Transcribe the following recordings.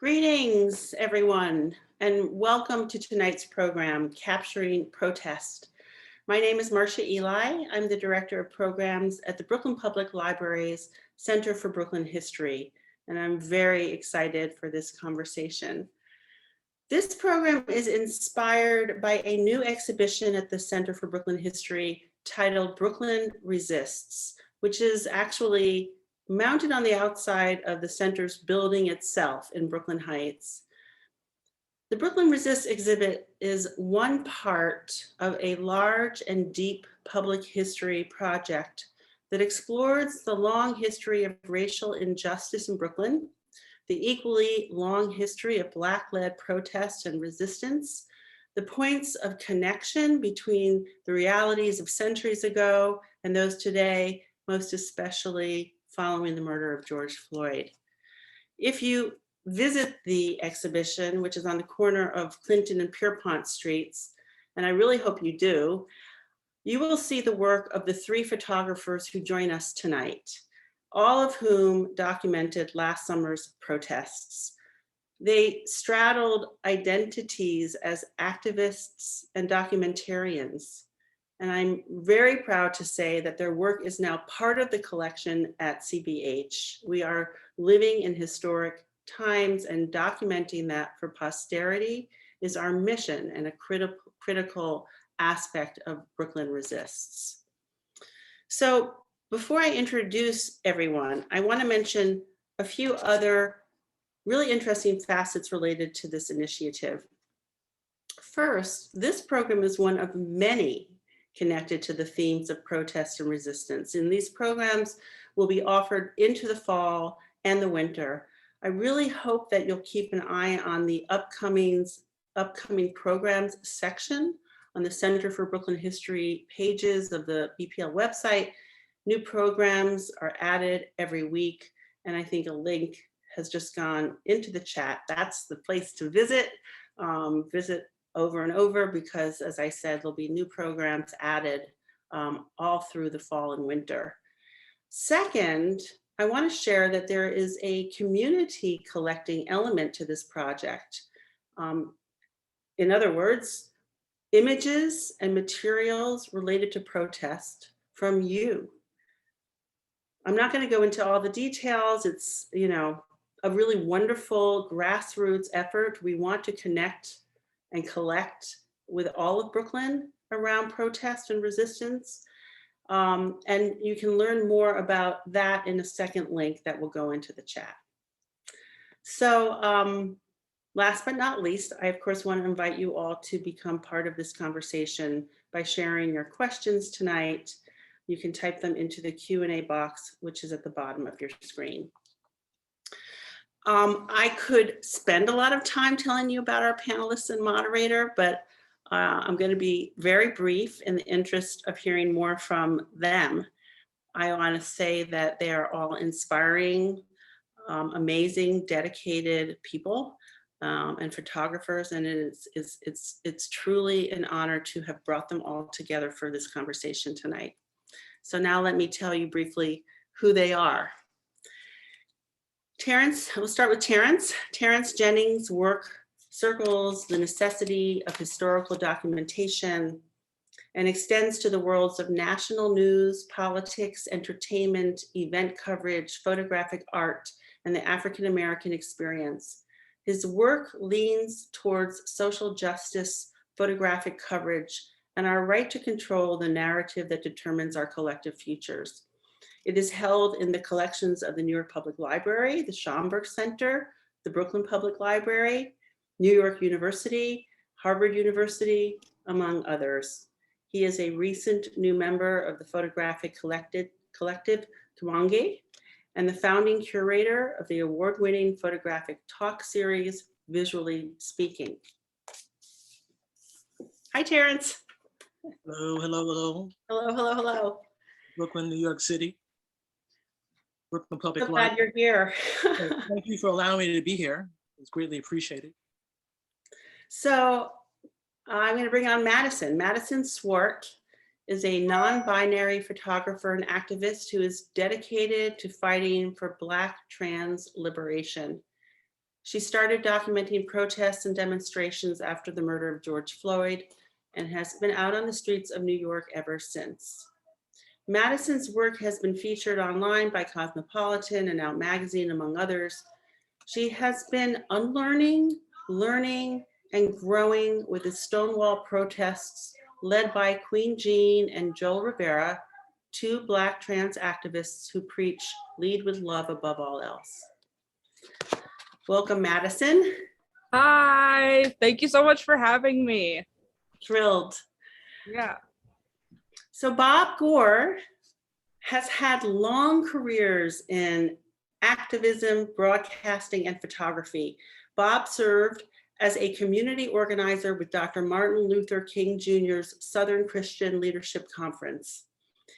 Greetings, everyone, and welcome to tonight's program, Capturing Protest. My name is Marcia Eli. I'm the Director of Programs at the Brooklyn Public Library's Center for Brooklyn History, and I'm very excited for this conversation. This program is inspired by a new exhibition at the Center for Brooklyn History titled Brooklyn Resists, which is actually mounted on the outside of the center's building itself in Brooklyn Heights. The Brooklyn Resists exhibit is one part of a large and deep public history project that explores the long history of racial injustice in Brooklyn, the equally long history of Black-led protest and resistance, the points of connection between the realities of centuries ago and those today, most especially following the murder of George Floyd. If you visit the exhibition, which is on the corner of Clinton and Pierpont Streets, and I really hope you do, you will see the work of the three photographers who join us tonight, all of whom documented last summer's protests. They straddled identities as activists and documentarians. And I'm very proud to say that their work is now part of the collection at CBH. We are living in historic times, and documenting that for posterity is our mission and a critical aspect of Brooklyn Resists. So before I introduce everyone, I want to mention a few other really interesting facets related to this initiative. First, this program is one of many connected to the themes of protest and resistance. And these programs will be offered into the fall and the winter. I really hope that you'll keep an eye on the upcoming programs section on the Center for Brooklyn History pages of the BPL website. New programs are added every week, and I think a link has just gone into the chat. That's the place to visit. Visit over and over because, as I said, there'll be new programs added all through the fall and winter. Second, I want to share that there is a community collecting element to this project. In other words, images and materials related to protest from you. I'm not going to go into all the details. It's, a really wonderful grassroots effort. We want to connect and collect with all of Brooklyn around protest and resistance. And you can learn more about that in a second link that will go into the chat. So last but not least, I of course want to invite you all to become part of this conversation by sharing your questions tonight. You can type them into the Q&A box, which is at the bottom of your screen. I could spend a lot of time telling you about our panelists and moderator, but I'm going to be very brief in the interest of hearing more from them. I want to say that they are all inspiring, amazing, dedicated people and photographers, and it's truly an honor to have brought them all together for this conversation tonight. So now let me tell you briefly who they are. We'll start with Terrence. Terrence Jennings' work circles the necessity of historical documentation and extends to the worlds of national news, politics, entertainment, event coverage, photographic art, and the African-American experience. His work leans towards social justice, photographic coverage, and our right to control the narrative that determines our collective futures. It is held in the collections of the New York Public Library, the Schomburg Center, the Brooklyn Public Library, New York University, Harvard University, among others. He is a recent new member of the photographic collective Tuange and the founding curator of the award-winning photographic talk series, Visually Speaking. Hi, Terrence. Hello, hello, hello. Hello, hello, hello. Brooklyn, New York City. Brooklyn Public So glad you're here. Thank you for allowing me to be here. It's greatly appreciated. So I'm going to bring on Madison. Madison Swart is a non-binary photographer and activist who is dedicated to fighting for Black trans liberation. She started documenting protests and demonstrations after the murder of George Floyd and has been out on the streets of New York ever since. Madison's work has been featured online by Cosmopolitan and Out Magazine, among others. She has been unlearning, learning, and growing with the Stonewall protests led by Queen Jean and Joel Rivera, two Black trans activists who preach lead with love above all else. Welcome, Madison. Hi, thank you so much for having me. Thrilled. Yeah. So Bob Gore has had long careers in activism, broadcasting, and photography. Bob served as a community organizer with Dr. Martin Luther King Jr.'s Southern Christian Leadership Conference.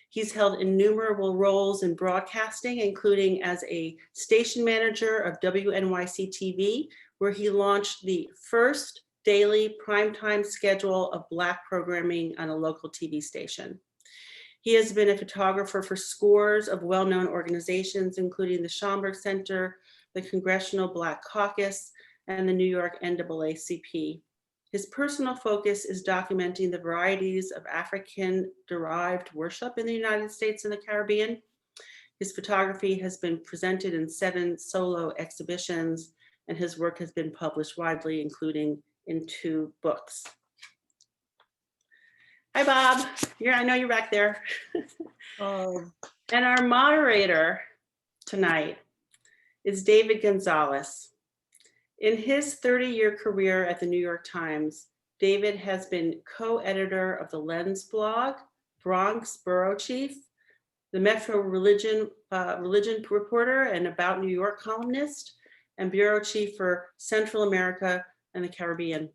He's held innumerable roles in broadcasting, including as a station manager of WNYC TV, where he launched the first daily primetime schedule of Black programming on a local TV station. He has been a photographer for scores of well-known organizations, including the Schomburg Center, the Congressional Black Caucus, and the New York NAACP. His personal focus is documenting the varieties of African-derived worship in the United States and the Caribbean. His photography has been presented in 7 solo exhibitions, and his work has been published widely, including in 2 books. Hi, Bob. I know you're back there. And our moderator tonight is David Gonzalez. In his 30-year career at the New York Times, David has been co-editor of the Lens blog, Bronx Bureau Chief, the Metro Religion Reporter and About New York columnist, and Bureau Chief for Central America and the Caribbean.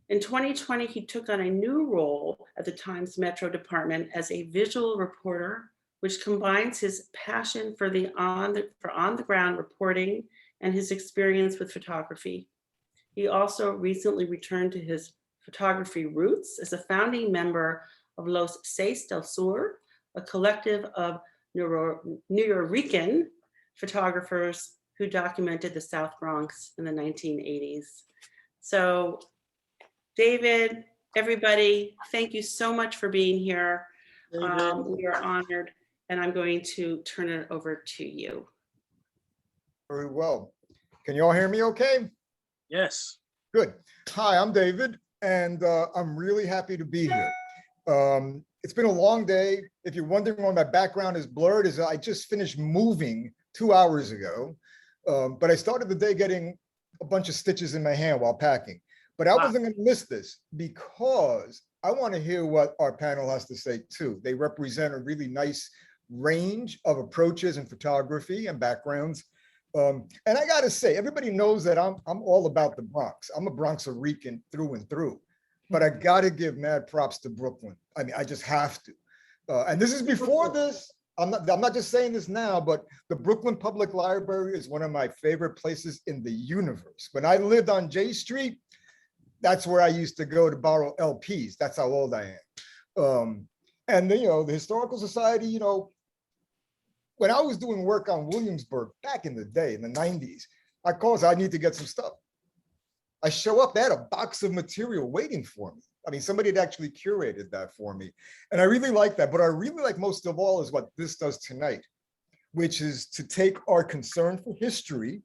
In 2020, he took on a new role at the Times Metro Department as a visual reporter, which combines his passion for on-the-ground reporting and his experience with photography. He also recently returned to his photography roots as a founding member of Los Seis del Sur, a collective of Nuyorican photographers who documented the South Bronx in the 1980s. So, David, everybody, thank you so much for being here. We are honored, and I'm going to turn it over to you. Very well. Can you all hear me okay? Yes. Good. Hi, I'm David, and I'm really happy to be here. It's been a long day. If you're wondering why my background is blurred, is I just finished moving 2 hours ago, but I started the day getting a bunch of stitches in my hand while packing. But I wasn't going to miss this because I want to hear what our panel has to say too. They represent a really nice range of approaches in photography and backgrounds. And I got to say, everybody knows that I'm all about the Bronx. I'm a Bronxerican through and through, but I got to give mad props to Brooklyn. I mean, I just have to. And this is before this. I'm not just saying this now, but the Brooklyn Public Library is one of my favorite places in the universe. When I lived on J Street, that's where I used to go to borrow LPs. That's how old I am. And the Historical Society, when I was doing work on Williamsburg back in the day, in the 90s, I need to get some stuff. I show up, they had a box of material waiting for me. I mean, somebody had actually curated that for me. And I really like that. But what I really like most of all is what this does tonight, which is to take our concern for history,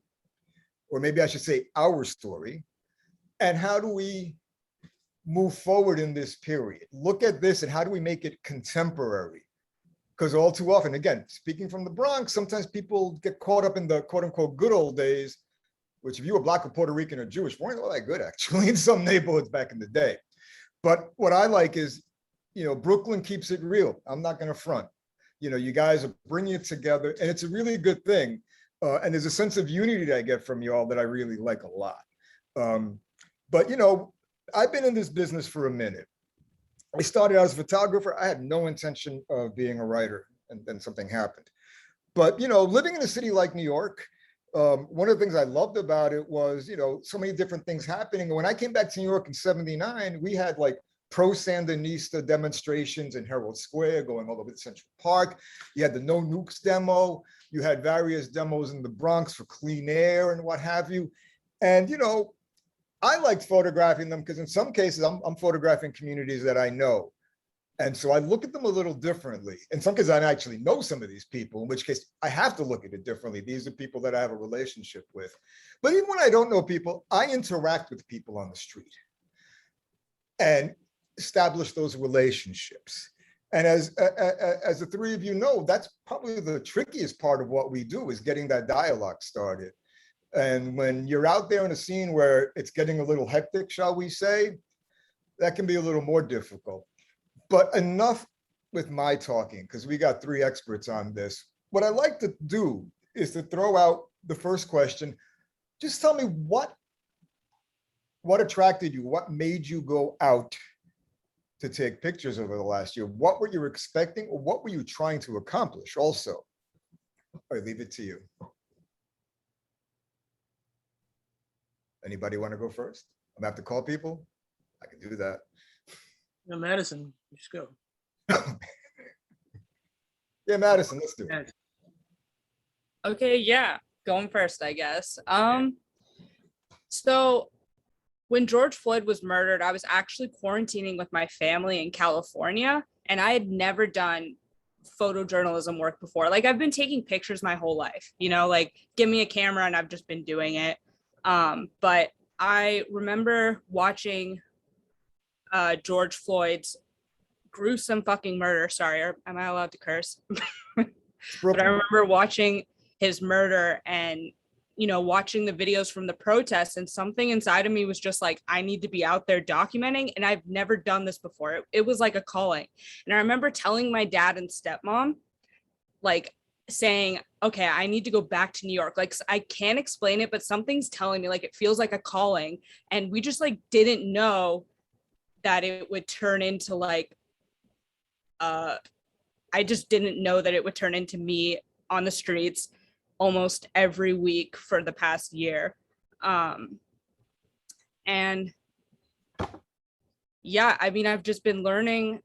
or maybe I should say our story, and how do we move forward in this period? Look at this and how do we make it contemporary? Because all too often, again, speaking from the Bronx, sometimes people get caught up in the quote unquote good old days, which if you were Black or Puerto Rican or Jewish, weren't all that good actually in some neighborhoods back in the day. But what I like is, Brooklyn keeps it real. I'm not gonna front. You guys are bringing it together and it's a really good thing. And there's a sense of unity that I get from you all that I really like a lot. But I've been in this business for a minute. I started as a photographer. I had no intention of being a writer, and then something happened. But living in a city like New York, one of the things I loved about it was, so many different things happening. And when I came back to New York in '79, we had like pro-Sandinista demonstrations in Herald Square going all over to Central Park. You had the No Nukes demo. You had various demos in the Bronx for clean air and what have you. And, I liked photographing them because in some cases I'm photographing communities that I know. And so I look at them a little differently. In some cases, I actually know some of these people, in which case I have to look at it differently. These are people that I have a relationship with. But even when I don't know people, I interact with people on the street and establish those relationships. And as the three of you know, that's probably the trickiest part of what we do, is getting that dialogue started. And when you're out there in a scene where it's getting a little hectic, shall we say, that can be a little more difficult. But enough with my talking, because we got three experts on this. What I like to do is to throw out the first question. Just tell me what attracted you, what made you go out to take pictures over the last year? What were you expecting, or what were you trying to accomplish also? I leave it to you. Anybody want to go first? I'm gonna have to call people. I can do that. No, Madison, just go. Yeah, Madison, let's do it. Madison. Okay, yeah, going first, I guess. So when George Floyd was murdered, I was actually quarantining with my family in California, and I had never done photojournalism work before. Like, I've been taking pictures my whole life, like give me a camera and I've just been doing it. But I remember watching George Floyd's gruesome fucking murder. Sorry, am I allowed to curse? But I remember watching his murder and, watching the videos from the protests, and something inside of me was just like, I need to be out there documenting. And I've never done this before. It was like a calling. And I remember telling my dad and stepmom, like, saying, okay, I need to go back to New York. Like, I can't explain it, but something's telling me, like, it feels like a calling. And we just like didn't know that it would turn into like, I just didn't know that it would turn into me on the streets almost every week for the past year. And yeah, I mean, I've just been learning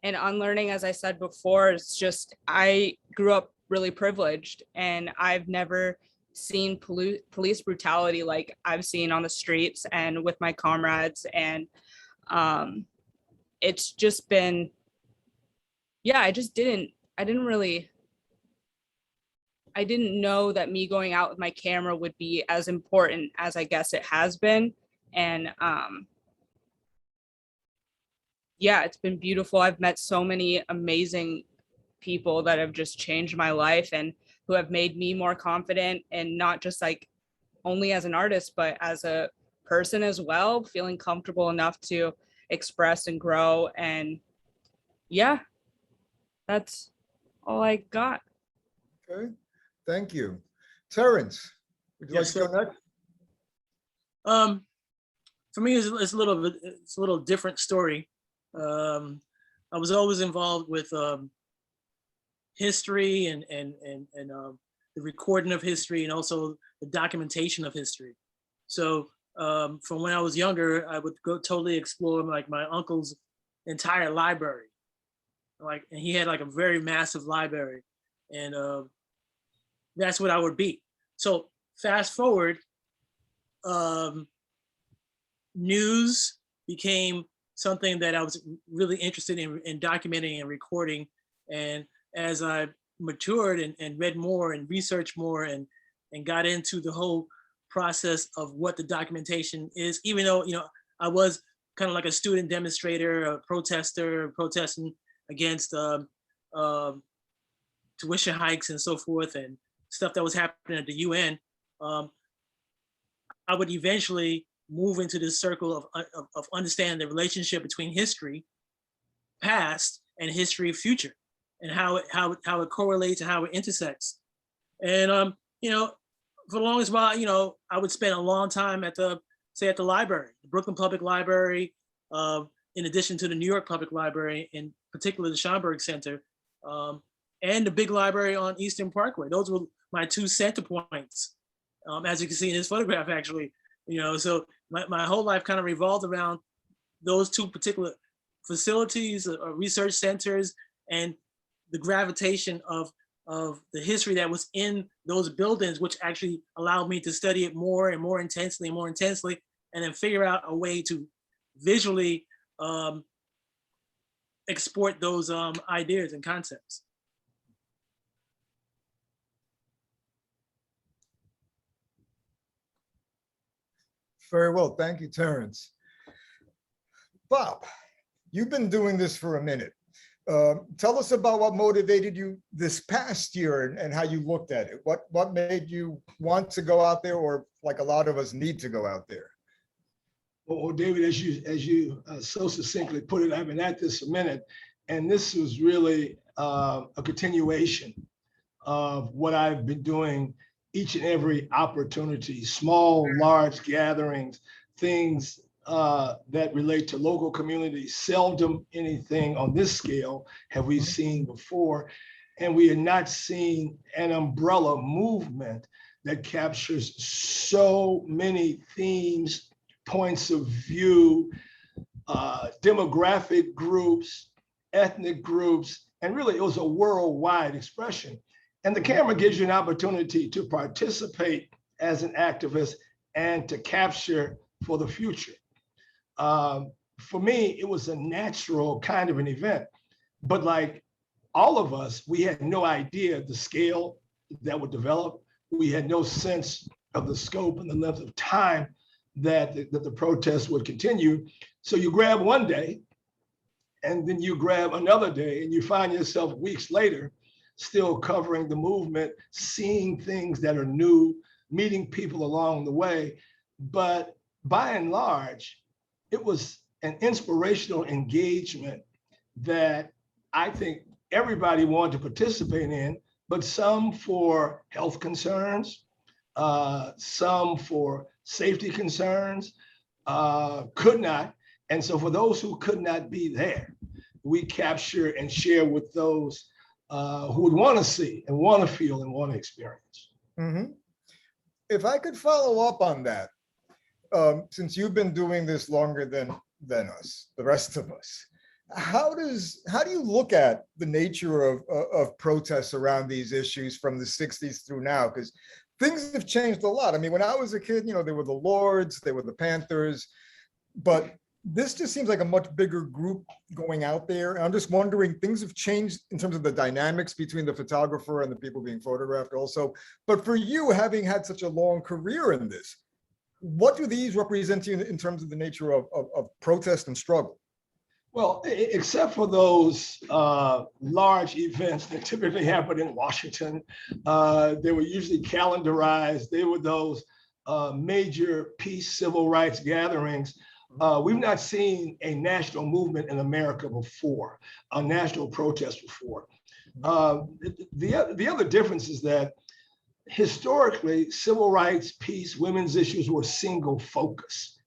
and unlearning, as I said before. It's just, I grew up really privileged, and I've never seen police brutality like I've seen on the streets and with my comrades. And it's just been, yeah, I didn't know that me going out with my camera would be as important as I guess it has been. And yeah, it's been beautiful. I've met so many amazing people that have just changed my life and who have made me more confident, and not just like only as an artist, but as a person as well, feeling comfortable enough to express and grow. And yeah, that's all I got. Okay, thank you. Terrence, would you like Yes, to go next? For me, it's a little different story. I was always involved with history and the recording of history, and also the documentation of history. So from when I was younger, I would go totally explore like my uncle's entire library. And he had like a very massive library, and that's what I would be. So fast forward, news became something that I was really interested in documenting and recording. And as I matured and read more and researched more and got into the whole process of what the documentation is, even though, I was kind of like a student demonstrator, a protester, protesting against tuition hikes and so forth, and stuff that was happening at the UN, I would eventually move into this circle of understanding the relationship between history past and history future, and how it correlates and how it intersects. And for the longest while, I would spend a long time at the library, the Brooklyn Public Library, in addition to the New York Public Library, in particular the Schomburg Center, and the big library on Eastern Parkway. Those were my two center points, as you can see in this photograph, actually. So my whole life kind of revolved around those two particular facilities, research centers, and the gravitation of of the history that was in those buildings, which actually allowed me to study it more and more intensely and more intensely, and then figure out a way to visually export those ideas and concepts. Very well. Thank you, Terrence. Bob, you've been doing this for a minute. Tell us about what motivated you this past year and how you looked at it. What made you want to go out there, or like a lot of us need to go out there? Well, David, as you so succinctly put it, I've been at this a minute, and this was really a continuation of what I've been doing each and every opportunity, small, large gatherings, things that relate to local communities. Seldom anything on this scale have we seen before. And we are not seeing an umbrella movement that captures so many themes, points of view, demographic groups, ethnic groups, and really it was a worldwide expression. And the camera gives you an opportunity to participate as an activist and to capture for the future. For me, it was a natural kind of an event, but like all of us, we had no idea the scale that would develop. We had no sense of the scope and the length of time that the protest would continue. So you grab one day and then you grab another day and you find yourself weeks later still covering the movement, seeing things that are new, meeting people along the way. But by and large, it was an inspirational engagement that I think everybody wanted to participate in, but some for health concerns, some for safety concerns, could not. And so for those who could not be there, we capture and share with those who would want to see and want to feel and want to experience. Mm-hmm. If I could follow up on that, since you've been doing this longer than us, the rest of us, how do you look at the nature of protests around these issues from the 60s through now? Because things have changed a lot. I mean, when I was a kid, there were the Lords, there were the Panthers, but this just seems like a much bigger group going out there. And I'm just wondering, things have changed in terms of the dynamics between the photographer and the people being photographed also. But for you, having had such a long career in this, what do these represent to you in terms of the nature of protest and struggle? Well, except for those large events that typically happen in Washington, they were usually calendarized. They were those major peace, civil rights gatherings. We've not seen a national movement in America before, a national protest before. The other difference is that historically, civil rights, peace, women's issues were single focus.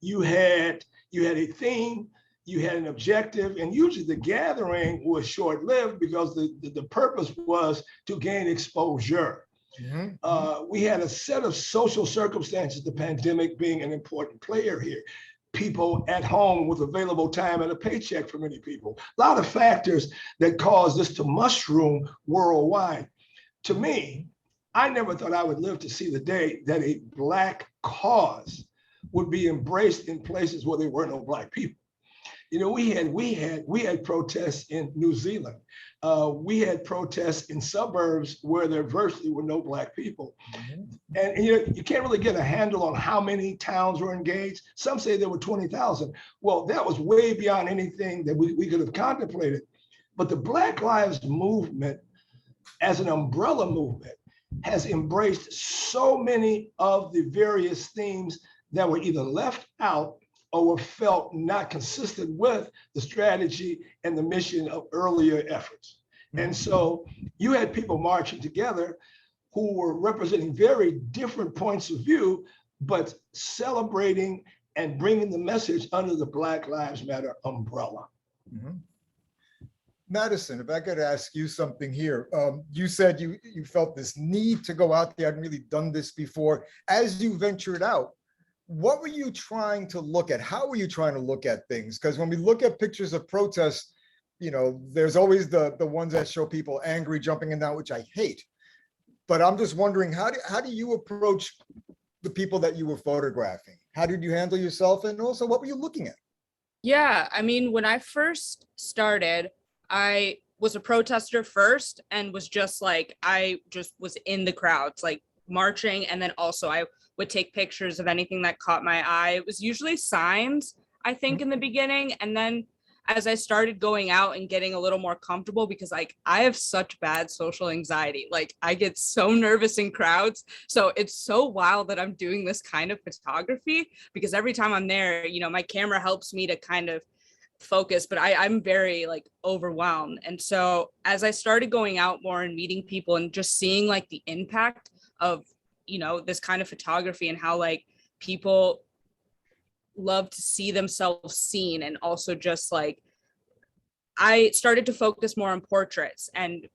You had a theme, you had an objective, and usually the gathering was short-lived because the purpose was to gain exposure. Mm-hmm. We had a set of social circumstances, the pandemic being an important player here. People at home with available time and a paycheck for many people. A lot of factors that caused this to mushroom worldwide. To me, I never thought I would live to see the day that a Black cause would be embraced in places where there were no Black people. We had protests in New Zealand. We had protests in suburbs where there virtually were no Black people. Mm-hmm. And you can't really get a handle on how many towns were engaged. Some say there were 20,000. Well, that was way beyond anything that we could have contemplated. But the Black Lives Movement as an umbrella movement has embraced so many of the various themes that were either left out or were felt not consistent with the strategy and the mission of earlier efforts. And so you had people marching together who were representing very different points of view, but celebrating and bringing the message under the Black Lives Matter umbrella. Mm-hmm. Madison, if I could ask you something here. You said you felt this need to go out there. I hadn't really done this before. As you ventured out, what were you trying to look at? How were you trying to look at things? Because when we look at pictures of protests, there's always the ones that show people angry, jumping in and out, which I hate. But I'm just wondering, how do you approach the people that you were photographing? How did you handle yourself? And also, what were you looking at? Yeah, I mean, when I first started, I was a protester first and was just like, I just was in the crowds, like marching. And then also I would take pictures of anything that caught my eye. It was usually signs, I think, in the beginning. And then as I started going out and getting a little more comfortable, because like I have such bad social anxiety, like I get so nervous in crowds. So it's so wild that I'm doing this kind of photography, because every time I'm there, my camera helps me to kind of focus, but I'm very like overwhelmed. And so as I started going out more and meeting people and just seeing like the impact of, this kind of photography and how like people love to see themselves seen, and also just like I started to focus more on portraits and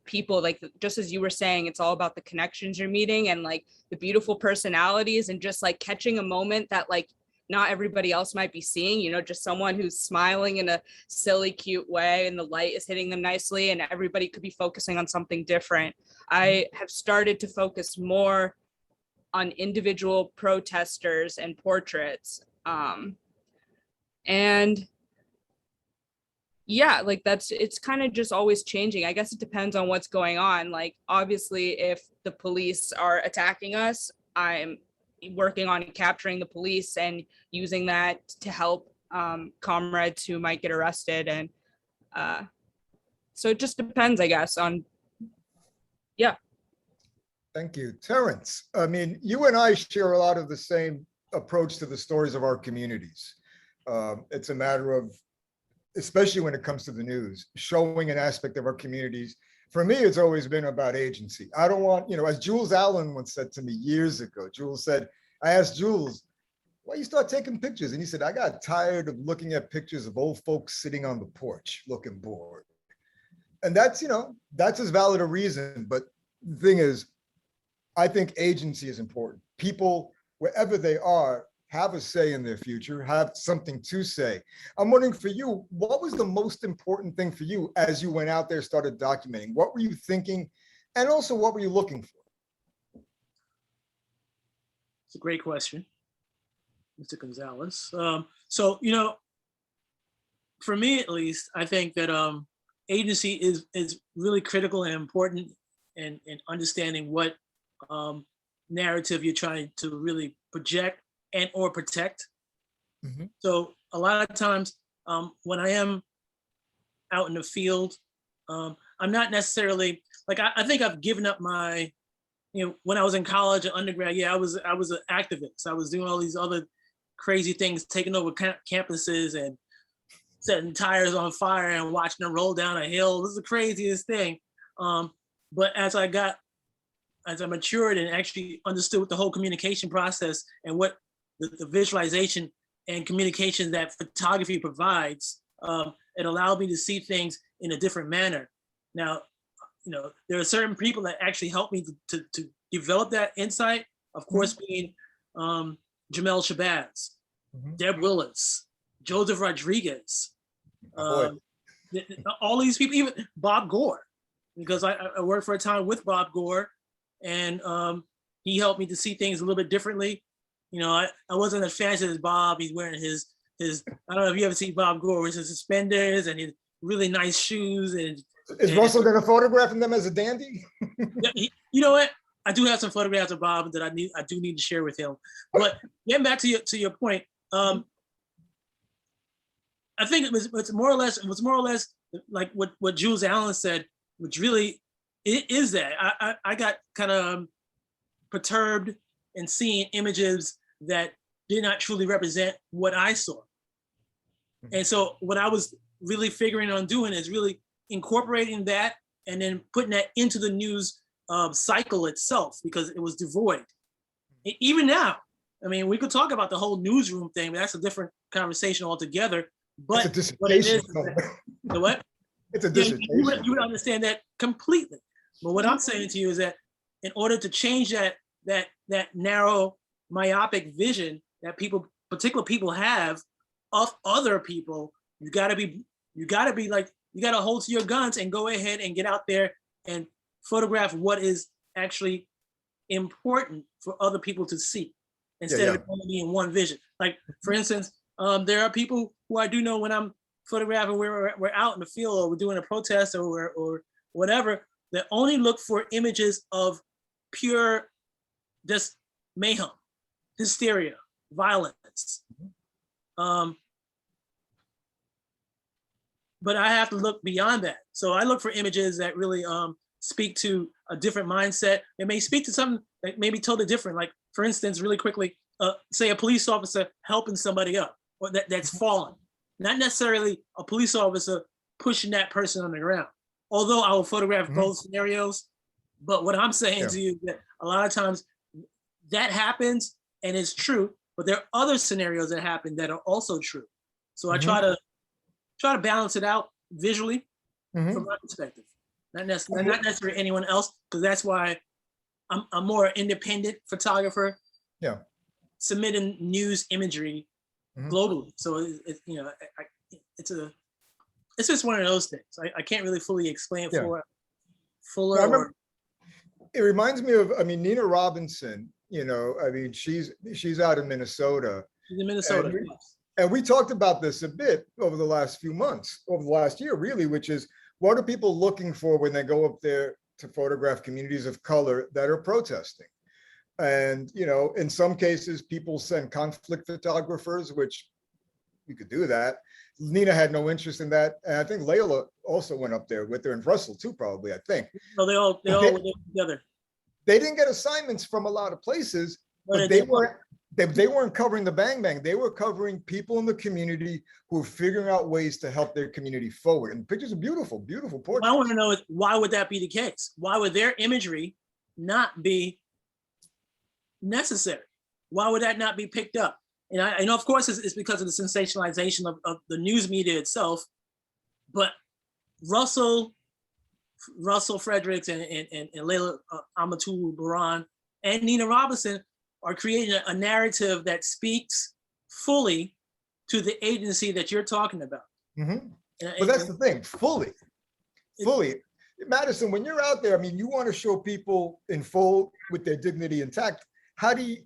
people, like just as you were saying, it's all about the connections you're meeting and like the beautiful personalities, and just like catching a moment that like not everybody else might be seeing, just someone who's smiling in a silly, cute way and the light is hitting them nicely and everybody could be focusing on something different. I have started to focus more on individual protesters and portraits. And yeah, like it's kind of just always changing. I guess it depends on what's going on. Like, obviously, if the police are attacking us, I'm working on capturing the police and using that to help comrades who might get arrested. And so it just depends, I guess, on, yeah. Thank you. Terrence, I mean, you and I share a lot of the same approach to the stories of our communities. It's a matter of, especially when it comes to the news, showing an aspect of our communities. For me, it's always been about agency. I don't want, as Jules Allen once said to me years ago, I asked Jules, why you start taking pictures? And he said, I got tired of looking at pictures of old folks sitting on the porch looking bored. And that's as valid a reason. But the thing is, I think agency is important. People, wherever they are, have a say in their future, have something to say. I'm wondering for you, what was the most important thing for you as you went out there, started documenting? What were you thinking? And also, what were you looking for? It's a great question, Mr. Gonzalez. So, for me at least, I think that agency is really critical and important in understanding what narrative you're trying to really project and or protect. Mm-hmm. So a lot of times when I am out in the field, I'm not necessarily like, I think I've given up my, when I was in college and undergrad, I was an activist. I was doing all these other crazy things, taking over campuses and setting tires on fire and watching them roll down a hill. This is the craziest thing. But as I matured and actually understood what the whole communication process and what the visualization and communication that photography provides, it allowed me to see things in a different manner. Now, there are certain people that actually helped me to develop that insight. Of course, being Jamel Shabazz, mm-hmm. Deb Willis, Joseph Rodriguez, all these people, even Bob Gore, because I worked for a time with Bob Gore, and he helped me to see things a little bit differently. I wasn't as fancy as Bob. He's wearing his I don't know if you ever see Bob Gore with his suspenders and his really nice shoes. And is Russell going to photograph them as a dandy? You know what? I do have some photographs of Bob that I do need to share with him. But getting back to your point, I think it was more or less like what Jules Allen said, which really is that I got kind of perturbed in seeing images that did not truly represent what I saw. And so what I was really figuring on doing is really incorporating that and then putting that into the news cycle itself, because it was devoid. Even now, I mean, we could talk about the whole newsroom thing, but that's a different conversation altogether. But what it is the what? It's a dissertation. You would understand that completely. But what I'm saying to you is that in order to change that narrow, myopic vision that particular people have of other people, you gotta be like you got to hold to your guns and go ahead and get out there and photograph what is actually important for other people to see instead of it only being one vision. Like, for instance, there are people who I do know when I'm photographing, we're out in the field or we're doing a protest or whatever, that only look for images of pure just mayhem, hysteria, violence. But I have to look beyond that. So I look for images that really speak to a different mindset. It may speak to something that may be totally different. Like, for instance, really quickly, say a police officer helping somebody up or that's fallen. Not necessarily a police officer pushing that person on the ground. Although I will photograph both scenarios, but what I'm saying to you is that a lot of times that happens and it's true, but there are other scenarios that happen that are also true. So I try to balance it out visually from my perspective, not necessarily anyone else, because that's why I'm more independent photographer. Yeah, submitting news imagery globally. So it's just one of those things. I can't really fully explain it fuller. It reminds me of, Nina Robinson. She's out in Minnesota. She's in Minnesota. And we talked about this a bit over the last few months, over the last year, really, which is what are people looking for when they go up there to photograph communities of color that are protesting? And, in some cases, people send conflict photographers, which you could do that. Nina had no interest in that. And I think Layla also went up there with her, and Russell too, probably, I think. So they all were together. They didn't get assignments from a lot of places, but they weren't covering the bang bang. They were covering people in the community who were figuring out ways to help their community forward. And the pictures are beautiful, beautiful portraits. What I want to know is, why would that be the case? Why would their imagery not be necessary? Why would that not be picked up? And I know, of course, it's because of the sensationalization of the news media itself, but Russell Fredericks and Layla Amatul Baran and Nina Robinson are creating a narrative that speaks fully to the agency that you're talking about. But that's the thing, fully. Madison, when you're out there, you want to show people in full with their dignity intact. How do you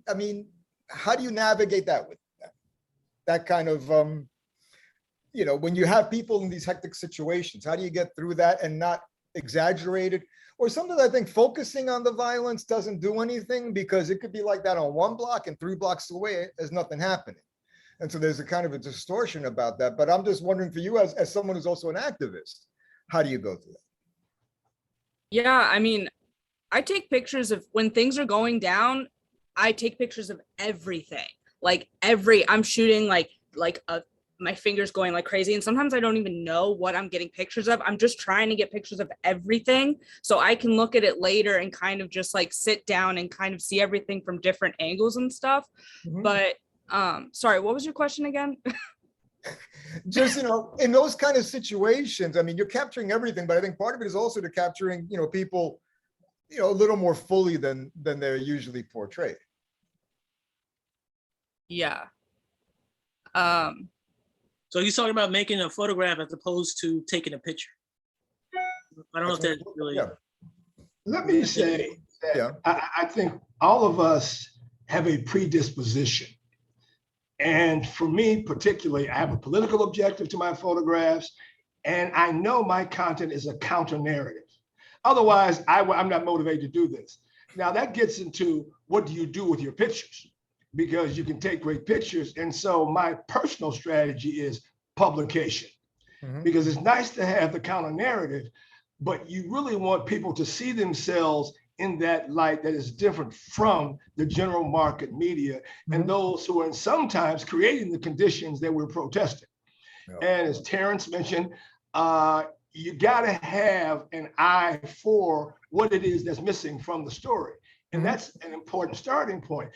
navigate that with that kind of, when you have people in these hectic situations, how do you get through that and not exaggerate it? Or sometimes I think focusing on the violence doesn't do anything, because it could be like that on one block and 3 blocks away, there's nothing happening. And so there's a kind of a distortion about that. But I'm just wondering for you as someone who's also an activist, how do you go through that? Yeah, I take pictures of when things are going down. I take pictures of everything. I'm shooting my fingers going like crazy. And sometimes I don't even know what I'm getting pictures of. I'm just trying to get pictures of everything so I can look at it later and kind of just sit down and kind of see everything from different angles and stuff. But sorry, what was your question again? Just, in those kind of situations, you're capturing everything, but I think part of it is also to capturing, people, a little more fully than they're usually portrayed. Yeah. So you're talking about making a photograph as opposed to taking a picture. I don't know if that's really. Yeah. Let me say, I think all of us have a predisposition. And for me, particularly, I have a political objective to my photographs, and I know my content is a counter narrative. Otherwise, I'm not motivated to do this. Now that gets into what do you do with your pictures? Because you can take great pictures. And so my personal strategy is publication, because it's nice to have the counter narrative, but you really want people to see themselves in that light that is different from the general market media and those who are sometimes creating the conditions that we're protesting. And as Terrence mentioned, you gotta have an eye for what it is that's missing from the story. And that's an important starting point.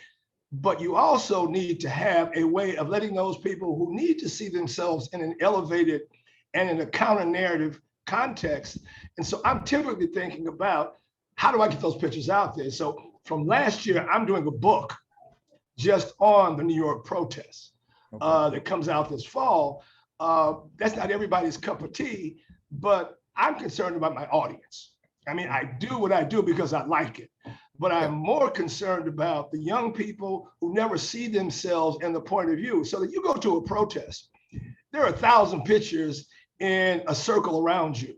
But you also need to have a way of letting those people who need to see themselves in an elevated and in a counter narrative context. And so I'm typically thinking about, how do I get those pictures out there? So from last year, I'm doing a book just on the New York protests that comes out this fall. That's not everybody's cup of tea, but I'm concerned about my audience. I mean, I do what I do because I like it, but I'm more concerned about the young people who never see themselves in the point of view. So that you go to a protest, there are 1,000 pictures in a circle around you.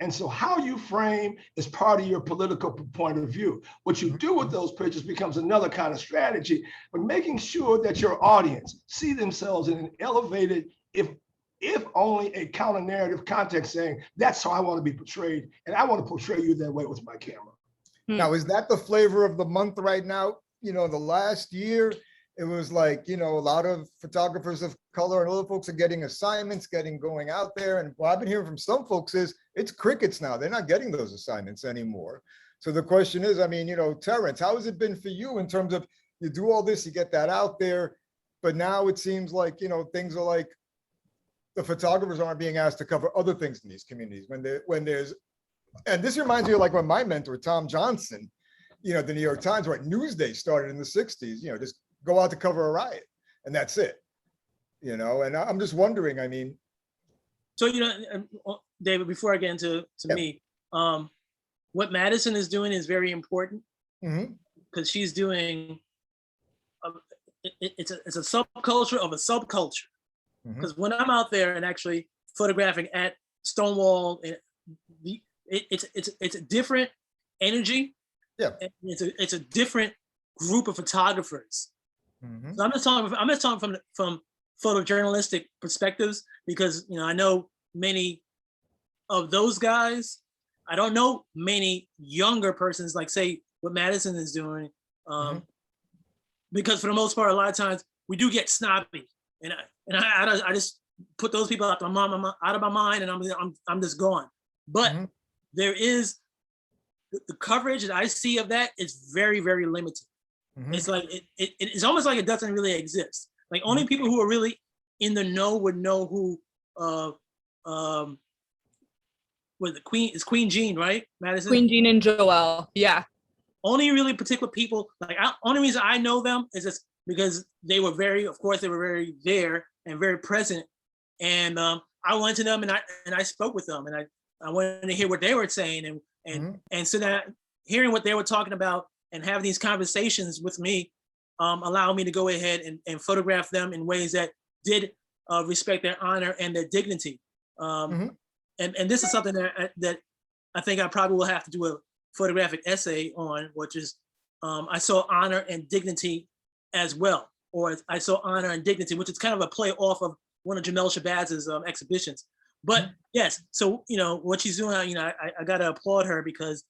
And so how you frame is part of your political point of view. What you do with those pictures becomes another kind of strategy, but making sure that your audience see themselves in an elevated, if only a counter narrative context, saying that's how I want to be portrayed. And I want to portray you that way with my camera. Now, is that the flavor of the month right now? You know, the last year, it was like, you know, a lot of photographers of color and other folks are getting assignments, going out there. And what I've been hearing from some folks is it's crickets now. They're not getting those assignments anymore. So the question is, I mean, you know, Terrence, how has it been for you in terms of you do all this, you get that out there, but now it seems like, you know, things are like the photographers aren't being asked to cover other things in these communities when there's, and this reminds me of like when my mentor, Tom Johnson, you know, the New York Times, right, Newsday started in the 60s, you know, just go out to cover a riot and that's it, you know. And I'm just wondering, I mean. So, you know, David, before I get into me, what Madison is doing is very important because she's doing, it's a subculture of a subculture. Because when I'm out there and actually photographing at Stonewall, it's a different energy. Yeah, it's a different group of photographers. So I'm just talking from photojournalistic perspectives, because, you know, I know many of those guys. I don't know many younger persons like, say, what Madison is doing, because for the most part, a lot of times we do get snobby, and I just put those people out of my mind, and I'm just gone. But there is the coverage that I see of that is very, very limited. It's like it's almost like it doesn't really exist. Like only people who are really in the know would know who was the Queen, is Queen Jean, right? Madison? Queen Jean and Joelle. Yeah. Only really particular people, like only reason I know them is just because they were very, of course, they were very there and very present. And I went to them and I spoke with them, and I wanted to hear what they were saying, and so that hearing what they were talking about and have these conversations with me allow me to go ahead and photograph them in ways that did respect their honor and their dignity. And this is something that I think I probably will have to do a photographic essay on, which is I saw honor and dignity as well, or I saw honor and dignity, which is kind of a play off of one of Jamel Shabazz's exhibitions. But yes, so, you know, what she's doing, you know, I got to applaud her, because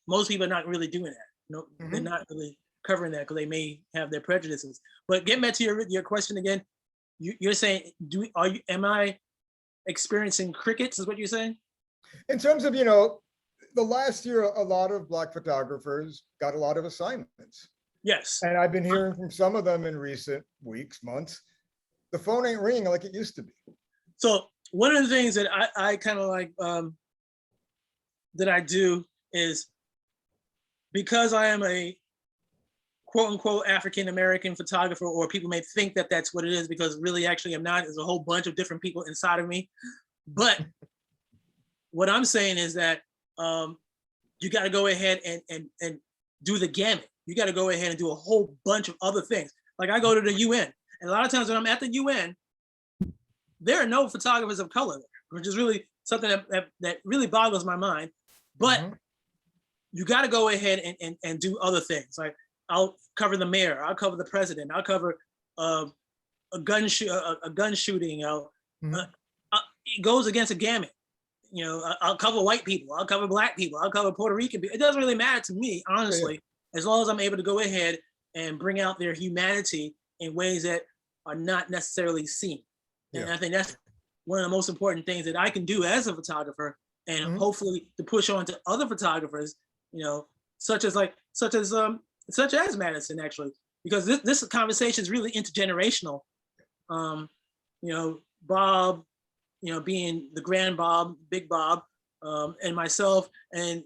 most people are not really doing that. No, they're not really covering that because they may have their prejudices. But getting back to your question again, you're saying, am I experiencing crickets, is what you're saying? In terms of, you know, the last year, a lot of Black photographers got a lot of assignments. Yes. And I've been hearing from some of them in recent weeks, months, the phone ain't ringing like it used to be. So one of the things that I kind of like, that I do is, because I am a quote unquote African-American photographer, or people may think that that's what it is, because really actually I'm not. There's a whole bunch of different people inside of me. But what I'm saying is that you got to go ahead and do the gamut. You got to go ahead and do a whole bunch of other things. Like I go to the UN, and a lot of times when I'm at the UN, there are no photographers of color there, which is really something that really boggles my mind. But you got to go ahead and do other things. Like I'll cover the mayor, I'll cover the president, I'll cover a gun shooting. It goes against a gamut. You know, I'll cover white people, I'll cover Black people, I'll cover Puerto Rican people. It doesn't really matter to me, honestly, as long as I'm able to go ahead and bring out their humanity in ways that are not necessarily seen. And I think that's one of the most important things that I can do as a photographer, and hopefully to push on to other photographers, you know, such as Madison, actually, because this conversation is really intergenerational. You know, Bob, you know, being the grand Bob, Big Bob, and myself, and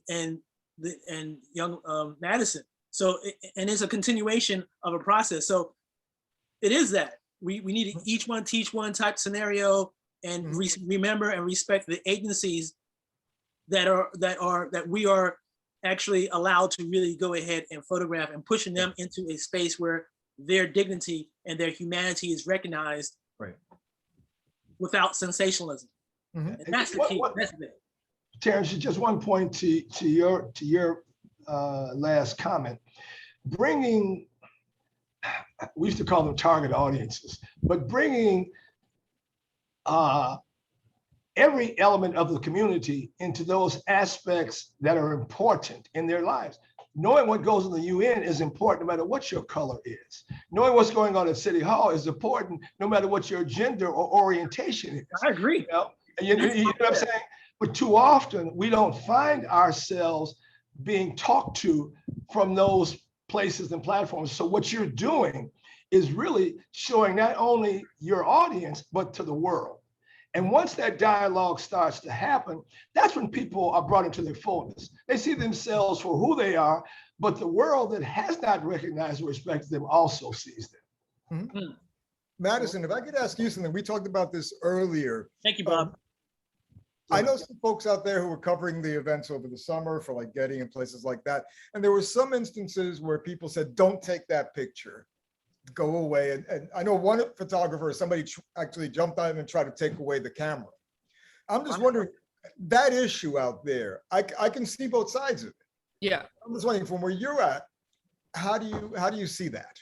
young Madison. So, and it's a continuation of a process. So it is that we need to each one teach one type scenario, and remember and respect the agencies that we are actually allowed to really go ahead and photograph, and pushing them into a space where their dignity and their humanity is recognized, Right. without sensationalism. And that's the key. That's the thing. Terrence, just one point to your last comment. Bringing, we used to call them target audiences, but bringing every element of the community into those aspects that are important in their lives. Knowing what goes in the UN is important no matter what your color is. Knowing what's going on at City Hall is important no matter what your gender or orientation is. I agree. You know what I'm saying? But too often we don't find ourselves being talked to from those places and platforms. So what you're doing is really showing not only your audience, but to the world. And once that dialogue starts to happen, that's when people are brought into their fullness. They see themselves for who they are, but the world that has not recognized or respected them also sees them. Madison, if I could ask you something, we talked about this earlier. Thank you, Bob. I know some folks out there who were covering the events over the summer for like Getty and places like that. And there were some instances where people said, don't take that picture, go away. And I know one photographer, somebody actually jumped on him and tried to take away the camera. I'm just wondering, that issue out there, I can see both sides of it. Yeah. I'm just wondering, from where you're at, how do you see that?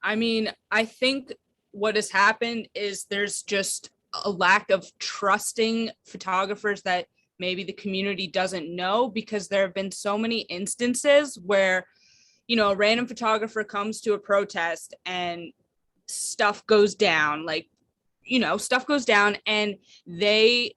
I mean, I think what has happened is there's just a lack of trusting photographers that maybe the community doesn't know, because there have been so many instances where, you know, a random photographer comes to a protest and stuff goes down, like, you know, stuff goes down, and they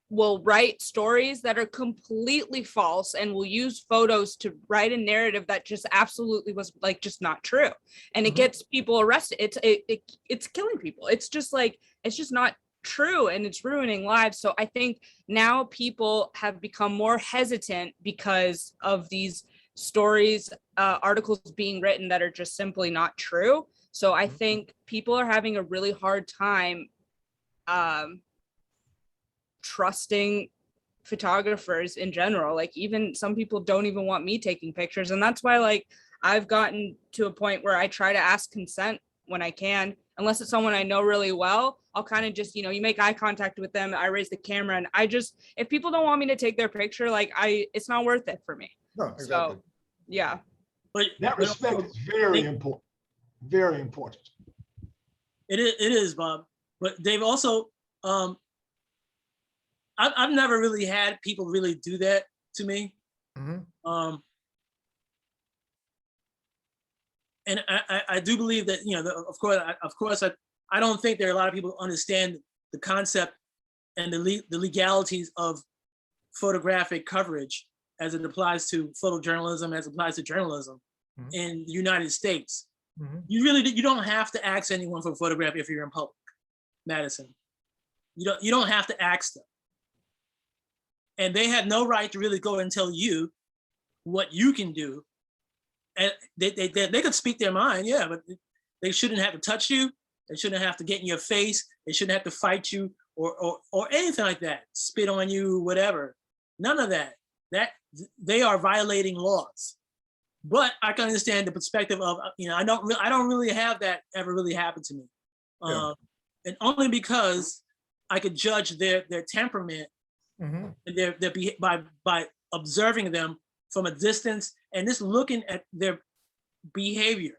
will write stories that are completely false and will use photos to write a narrative that just absolutely was like just not true. And it gets people arrested. It's killing people. It's just like, it's just not true, and it's ruining lives. So I think now people have become more hesitant because of these stories, articles being written that are just simply not true. So I think people are having a really hard time trusting photographers in general. Like, even some people don't even want me taking pictures, and that's why, like, I've gotten to a point where I try to ask consent when I can, unless it's someone I know really well. I'll kind of just, you know, you make eye contact with them, I raise the camera, and I just, if people don't want me to take their picture, like, it's not worth it for me. No, exactly. So yeah. But That respect is very important. Very important. It is, Bob. But Dave, also, I've never really had people really do that to me. And I do believe that, you know, of course, I don't think there are a lot of people who understand the concept and the legalities of photographic coverage as it applies to photojournalism, as it applies to journalism in the United States. You don't have to ask anyone for a photograph if you're in public, Madison. You don't have to ask them. And they have no right to really go and tell you what you can do. And they could speak their mind, yeah, but they shouldn't have to touch you. They shouldn't have to get in your face. They shouldn't have to fight you or anything like that. Spit on you, whatever. None of that. That they are violating laws. But I can understand the perspective of, you know, I don't really have that ever really happen to me, and only because I could judge their temperament and their by observing them from a distance and just looking at their behavior.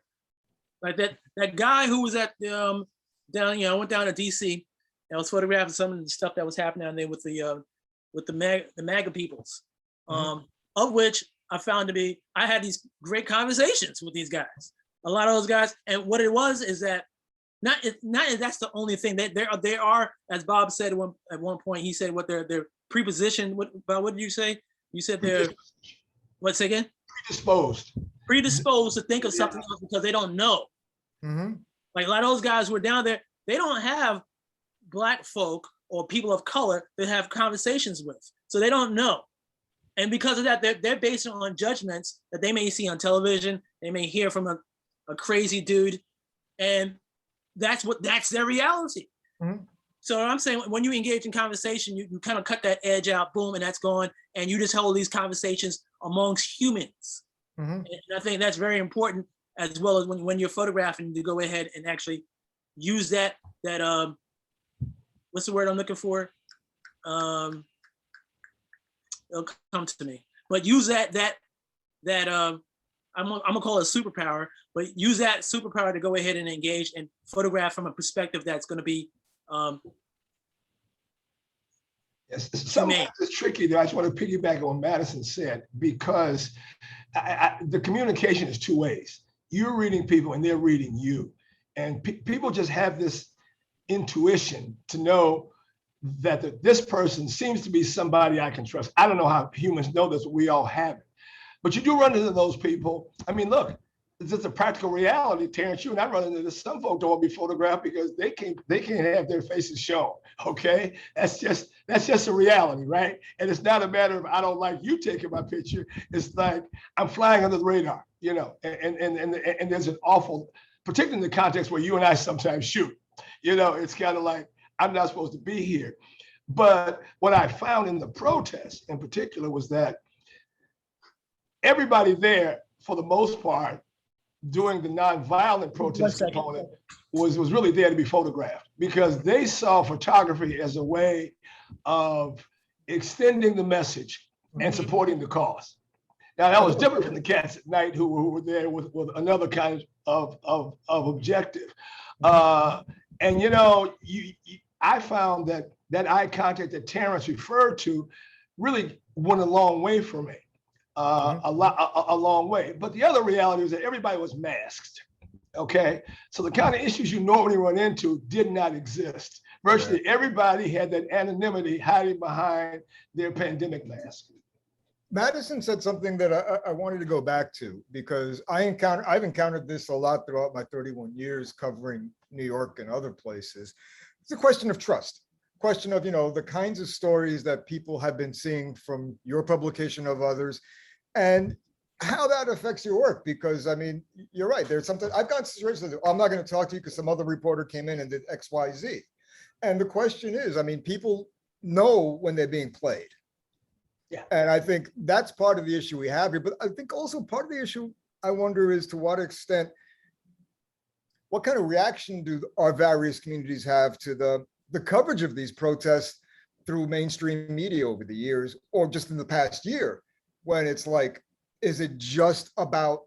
Like that guy who was at down, you know, I went down to DC and I was photographing some of the stuff that was happening down there with the MAGA peoples, of which I found to be, I had these great conversations with these guys, a lot of those guys. And what it was is that not that's the only thing that they are, as Bob said at one point, he said what their preposition, what did you say? You said they're, what's again? Predisposed to think of something else because they don't know. Like a lot of those guys who are down there, they don't have Black folk or people of color to have conversations with. So they don't know. And because of that, they're based on judgments that they may see on television. They may hear from a crazy dude. And that's their reality. So I'm saying when you engage in conversation, you kind of cut that edge out, boom, and that's gone. And you just hold these conversations amongst humans. Mhm. And I think that's very important, as well as when you're photographing, to go ahead and actually use that what's the word I'm looking for? It'll come to me. But use that I'm gonna call it a superpower, but use that superpower to go ahead and engage and photograph from a perspective that's going to be Yes, sometimes it's tricky there. I just want to piggyback on what Madison said, because the communication is two ways. You're reading people and they're reading you. And people just have this intuition to know that this person seems to be somebody I can trust. I don't know how humans know this, but we all have it. But you do run into those people. I mean, look, it's just a practical reality, Terrence. You and I run into this. Some folks don't want to be photographed because they can't have their faces shown. Okay, that's just a reality, right? And it's not a matter of I don't like you taking my picture. It's like I'm flying under the radar, you know. And there's an awful, particularly in the context where you and I sometimes shoot. You know, it's kind of like I'm not supposed to be here. But what I found in the protests in particular was that everybody there, for the most part, doing the nonviolent protest component was really there to be photographed, because they saw photography as a way of extending the message and supporting the cause. Now, that was different from the cats at night who were there with another kind of objective. And, you know, I found that eye contact that Terrence referred to really went a long way for me. A long way. But the other reality is that everybody was masked. Okay. So the kind of issues you normally run into did not exist. Virtually everybody had that anonymity hiding behind their pandemic mask. Madison said something that I wanted to go back to, because I've encountered this a lot throughout my 31 years covering New York and other places. It's a question of trust. Question of, you know, the kinds of stories that people have been seeing from your publication of others, and how that affects your work. Because I mean, you're right, there's something I've got situations that I'm not going to talk to you because some other reporter came in and did XYZ. And the question is, I mean, people know when they're being played. Yeah. And I think that's part of the issue we have here. But I think also part of the issue, I wonder, is to what extent, what kind of reaction do our various communities have to the coverage of these protests through mainstream media over the years, or just in the past year, when it's like, is it just about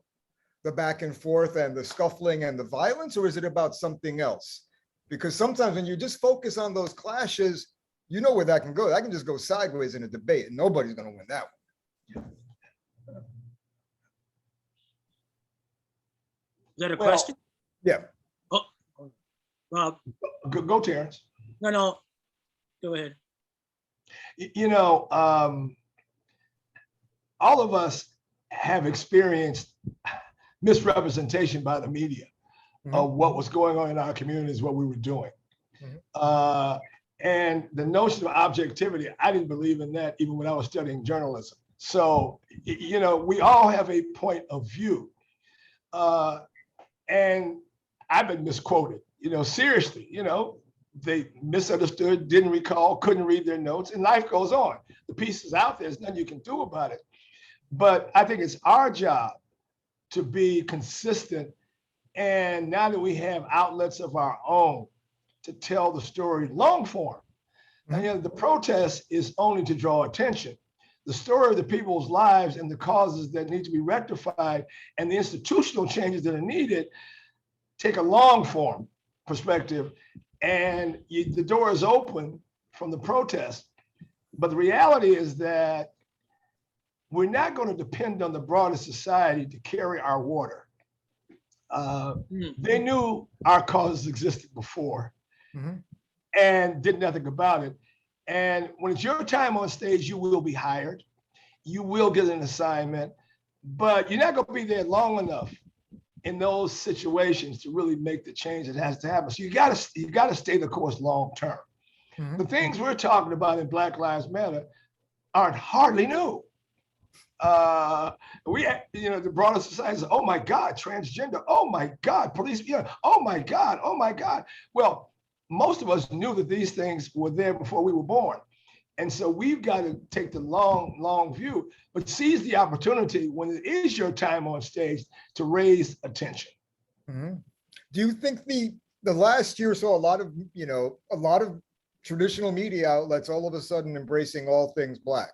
the back and forth and the scuffling and the violence, or is it about something else? Because sometimes when you just focus on those clashes, you know where that can go. That can just go sideways in a debate and nobody's going to win that one. Is that a question? Yeah. Oh, well, Go, Terrence. No, go ahead. You know, all of us have experienced misrepresentation by the media of what was going on in our communities, what we were doing. And the notion of objectivity, I didn't believe in that even when I was studying journalism. So, you know, we all have a point of view. And I've been misquoted, you know, seriously, you know, they misunderstood, didn't recall, couldn't read their notes, and life goes on. The piece is out there, there's nothing you can do about it. But I think it's our job to be consistent. And now that we have outlets of our own to tell the story long form, and you know, the protest is only to draw attention. The story of the people's lives and the causes that need to be rectified and the institutional changes that are needed take a long form perspective. And the door is open from the protest. But the reality is that we're not going to depend on the broader society to carry our water. They knew our causes existed before and did nothing about it. And when it's your time on stage, you will be hired. You will get an assignment, but you're not going to be there long enough in those situations to really make the change that has to happen. So you got to stay the course long term. The things we're talking about in Black Lives Matter aren't hardly new. You know, the broader society says, oh my God, transgender, oh my God, police, oh my God. Well, most of us knew that these things were there before we were born. And so we've got to take the long view, but seize the opportunity when it is your time on stage to raise attention. Mhm. Do you think the last year saw a lot of traditional media outlets all of a sudden embracing all things Black,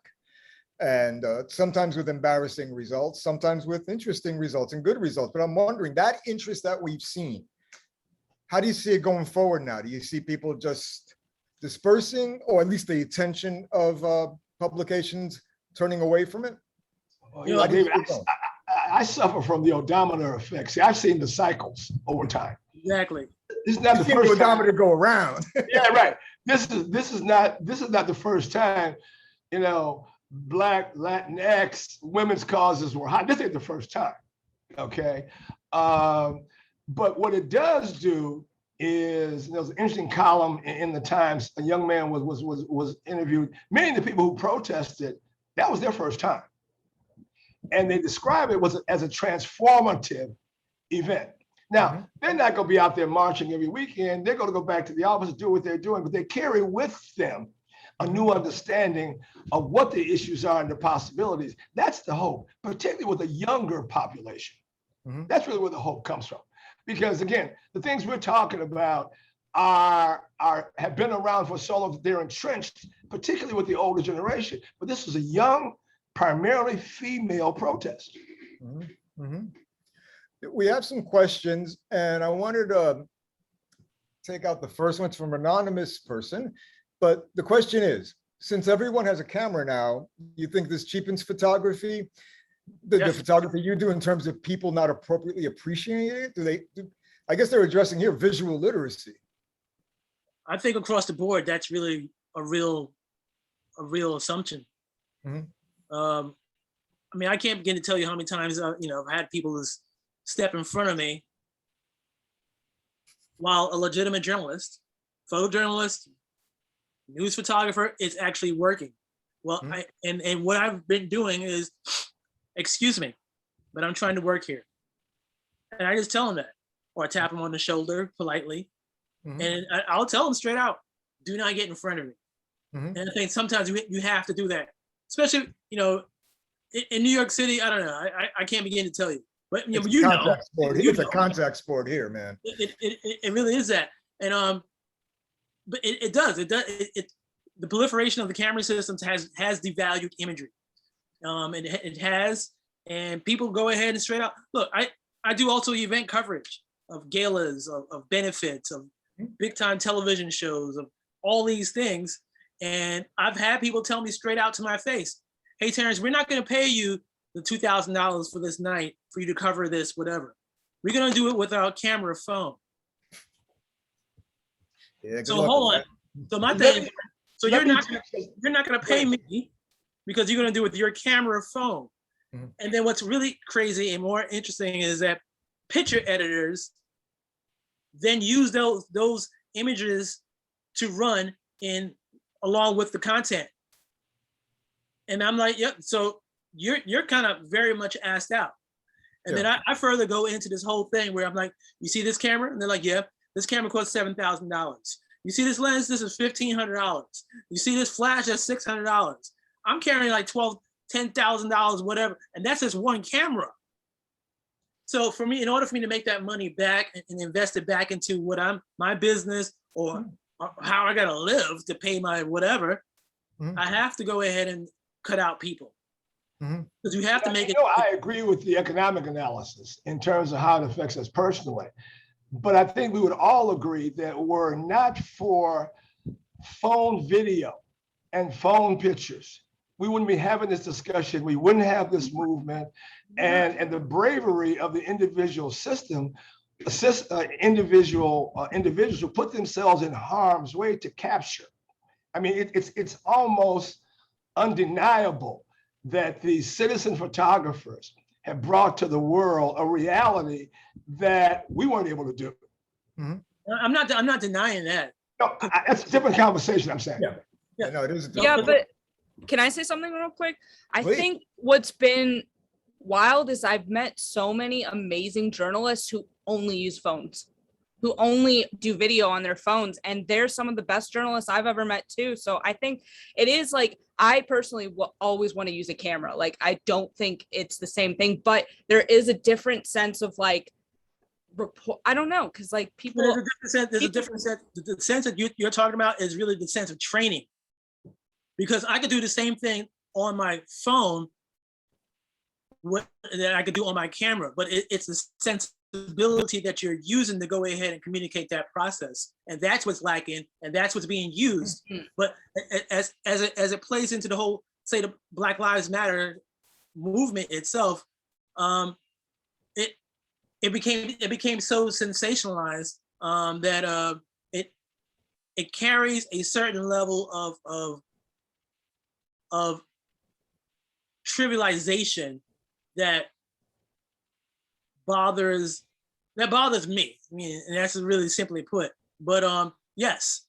and sometimes with embarrassing results, sometimes with interesting results and good results? But I'm wondering, that interest that we've seen, how do you see it going forward now? Do you see people just dispersing, or at least the attention of publications turning away from it? You know, David, I suffer from the odometer effect. See, I've seen the cycles over time. Exactly. This is not the first time. Odometer go around. Yeah, right. This is not the first time, you know, Black, Latinx, women's causes were hot. This ain't the first time. Okay. But what it does do is, there was an interesting column in the Times. A young man was interviewed. Many of the people who protested, that was their first time. And they describe it as a transformative event. Now, they're not going to be out there marching every weekend. They're going to go back to the office and do what they're doing, but they carry with them a new understanding of what the issues are and the possibilities. That's the hope, particularly with a younger population. That's really where the hope comes from. Because again, the things we're talking about have been around for so long that they're entrenched, particularly with the older generation. But this was a young, primarily female protest. We have some questions, and I wanted to take out the first one. It's from an anonymous person. But the question is, since everyone has a camera now, you think this cheapens photography? The photography you do in terms of people not appropriately appreciating it? I guess they're addressing here visual literacy. I think across the board, that's really a real assumption. I mean, I can't begin to tell you how many times I've had people step in front of me while a legitimate journalist, photojournalist, news photographer is actually working. Well, and what I've been doing is, excuse me, but I'm trying to work here. And I just tell them that, or I tap them on the shoulder politely. And I'll tell them straight out, do not get in front of me. And I think sometimes you have to do that, especially, in New York City. I don't know, I can't begin to tell you, but it's a contact sport here, man. It really is that. And but it does. The proliferation of the camera systems has devalued imagery. It has, and people go ahead and straight out. Look, I do also event coverage of galas, of benefits, of big time television shows, of all these things. And I've had people tell me straight out to my face, hey, Terrence, we're not going to pay you the $2,000 for this night for you to cover this, whatever. We're going to do it with our camera phone. Yeah, so hold on. So my thing is, so you're not going to pay me because you're going to do it with your camera phone. And then what's really crazy and more interesting is that picture editors then use those images to run in along with the content. And I'm like, yep, so you're kind of very much asked out. And then I further go into this whole thing where I'm like, you see this camera? And they're like, yeah, this camera costs $7,000. You see this lens? This is $1,500. You see this flash? That's $600. I'm carrying like $10,000, whatever. And that's just one camera. So for me, in order for me to make that money back and invest it back into my business or how I gotta live to pay my whatever, I have to go ahead and cut out people. Because you have to make it. I agree with the economic analysis in terms of how it affects us personally. But I think we would all agree that were not for phone video and phone pictures, we wouldn't be having this discussion. We wouldn't have this movement, and the bravery of the individual individuals who put themselves in harm's way to capture. I mean, it's almost undeniable that the citizen photographers have brought to the world a reality that we weren't able to do. I'm not denying that. No, that's a different conversation. I'm saying. Yeah, no, it is. But can I say something real quick? I think what's been wild is I've met so many amazing journalists who only use phones. who only do video on their phones, and they're some of the best journalists I've ever met too. So I think it is like, I personally will always want to use a camera. Like, I don't think it's the same thing, but there is a different sense of like report. I don't know, because like people, There's a different sense. The sense that you're talking about is really the sense of training, because I could do the same thing on my phone that I could do on my camera, but it's the sensibility that you're using to go ahead and communicate that process, and that's what's lacking, and that's what's being used. Mhm. But as it plays into the whole, say, the Black Lives Matter movement itself, it became so sensationalized that it carries a certain level of trivialization that bothers me. I mean, and that's really simply put. But yes,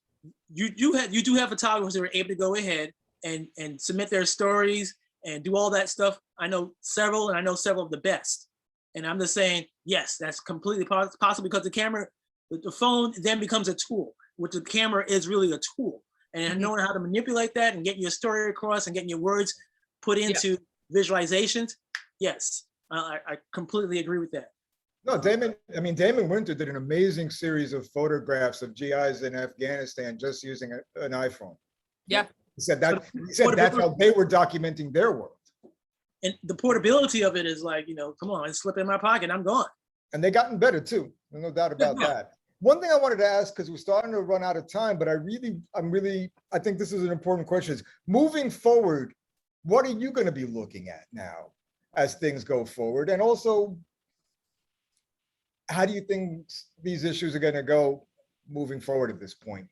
you do have photographers that are able to go ahead and submit their stories and do all that stuff. I know several, and I know several of the best. And I'm just saying, yes, that's completely possible, because the phone then becomes a tool, which the camera is really a tool. And knowing how to manipulate that and getting your story across and getting your words put into visualizations, yes, I completely agree with that. No, Damon Winter did an amazing series of photographs of GIs in Afghanistan just using an iPhone. Yeah. He said that's how they were documenting their world. And the portability of it is like, come on, it's slip in my pocket, I'm gone. And they've gotten better too. There's no doubt about that. One thing I wanted to ask, because we're starting to run out of time, but I think this is an important question, is moving forward, what are you going to be looking at now as things go forward? And also, how do you think these issues are going to go moving forward at this point?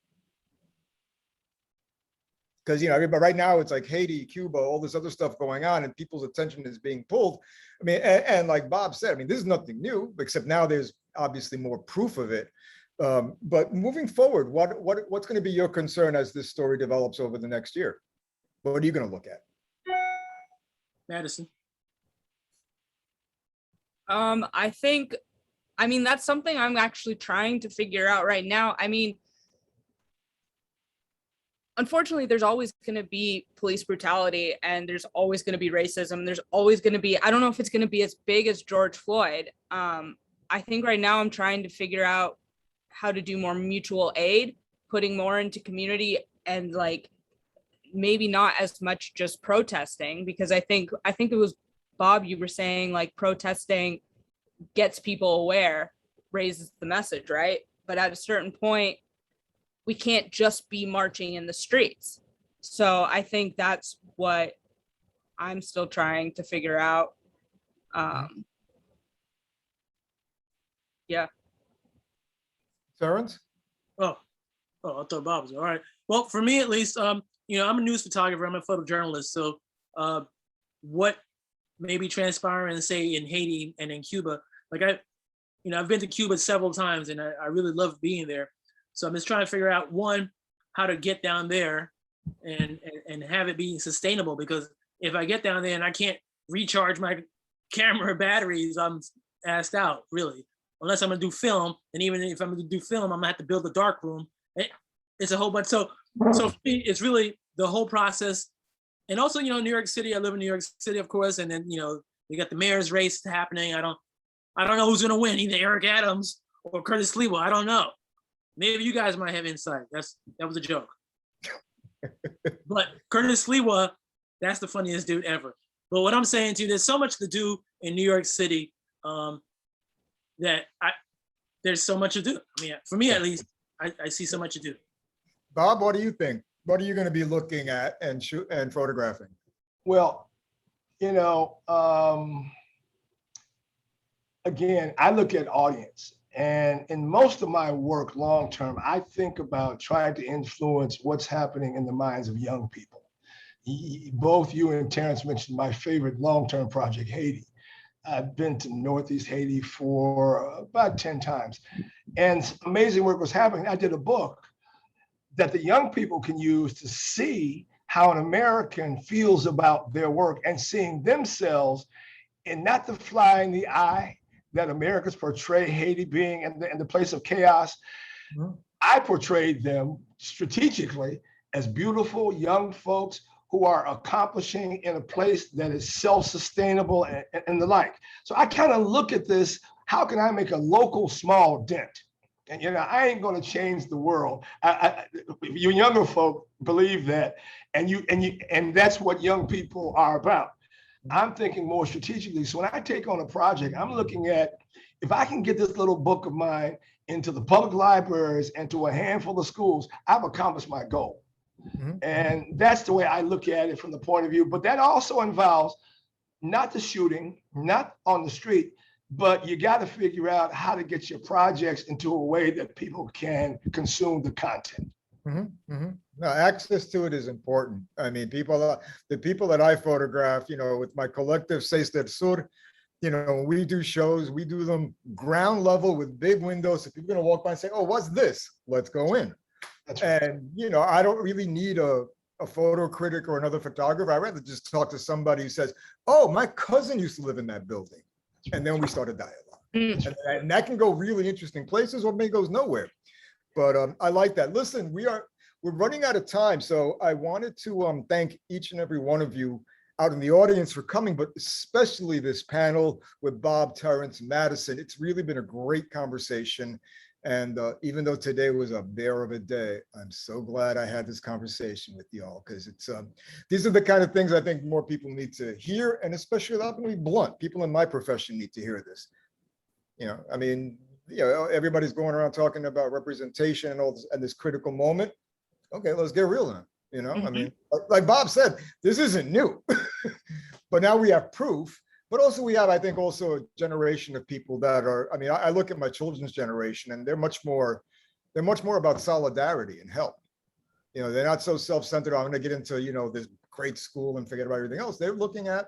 Because, everybody right now, it's like Haiti, Cuba, all this other stuff going on, and people's attention is being pulled. I mean, and like Bob said, I mean, this is nothing new, except now there's obviously more proof of it. But moving forward, what's going to be your concern as this story develops over the next year? What are you going to look at? Madison. I mean, that's something I'm actually trying to figure out right now. I mean, unfortunately, there's always going to be police brutality, and there's always going to be racism. There's always going to be, I don't know if it's going to be as big as George Floyd. I think right now I'm trying to figure out how to do more mutual aid, putting more into community, and like maybe not as much just protesting, because I think it was Bob, you were saying like protesting gets people aware, raises the message, right? But at a certain point, we can't just be marching in the streets. So I think that's what I'm still trying to figure out. Yeah. Terrence? Oh, I thought Bob was all right. Well, for me at least, I'm a news photographer. I'm a photojournalist. So, what may be transpiring, say, in Haiti and in Cuba, like I've been to Cuba several times, and I really love being there. So I'm just trying to figure out, one, how to get down there and have it be sustainable. Because if I get down there and I can't recharge my camera batteries, I'm assed out, really. Unless I'm gonna do film, and even if I'm gonna do film, I'm gonna have to build a dark room. It's a whole bunch. So for me, it's really the whole process. And also, New York City. I live in New York City, of course. And then we got the mayor's race happening. I don't know who's gonna win, either Eric Adams or Curtis Sliwa. I don't know. Maybe you guys might have insight. That was a joke. But Curtis Sliwa, that's the funniest dude ever. But what I'm saying to you, there's so much to do in New York City. That there's so much to do. I mean, for me at least, I see so much to do. Bob, what do you think? What are you going to be looking at and photographing? Well, again, I look at audience, and in most of my work long term, I think about trying to influence what's happening in the minds of young people. Both you and Terrence mentioned my favorite long-term project, Haiti. I've been to Northeast Haiti for about 10 times, and amazing work was happening. I did a book that the young people can use to see how an American feels about their work, and seeing themselves in not the fly in the eye, that Americans portray Haiti being in the place of chaos. Mhm. I portrayed them strategically as beautiful young folks who are accomplishing in a place that is self-sustainable and the like. So I kind of look at this, how can I make a local small dent? And I ain't going to change the world. You younger folk believe that, and that's what young people are about. I'm thinking more strategically. So when I take on a project, I'm looking at, if I can get this little book of mine into the public libraries and to a handful of schools, I've accomplished my goal. Mhm. And that's the way I look at it from the point of view. But that also involves not the shooting, not on the street, but you got to figure out how to get your projects into a way that people can consume the content. Mhm, mhm. No, access to it is important. I mean, the people that I photograph, with my collective Seis del Sur, when we do shows, we do them ground level with big windows. So people are going to walk by and say, oh, what's this? Let's go in. That's right. And, I don't really need a photo critic or another photographer. I'd rather just talk to somebody who says, oh, my cousin used to live in that building. And then we start a dialogue. And that can go really interesting places, or maybe goes nowhere. But I like that. Listen, we're running out of time. So I wanted to thank each and every one of you out in the audience for coming, but especially this panel with Bob, Terrence, Madison. It's really been a great conversation. And even though today was a bear of a day, I'm so glad I had this conversation with y'all, because these are the kind of things I think more people need to hear, and especially, I'm going to be blunt, people in my profession need to hear this. I mean, everybody's going around talking about representation and all this, and this critical moment. Okay, let's get real now. I mean, like Bob said, this isn't new, but now we have proof. But also we have, I think, also a generation of people that are, I mean, I look at my children's generation, and they're much more about solidarity and help. They're not so self-centered. I'm going to get into, this great school and forget about everything else. They're looking at,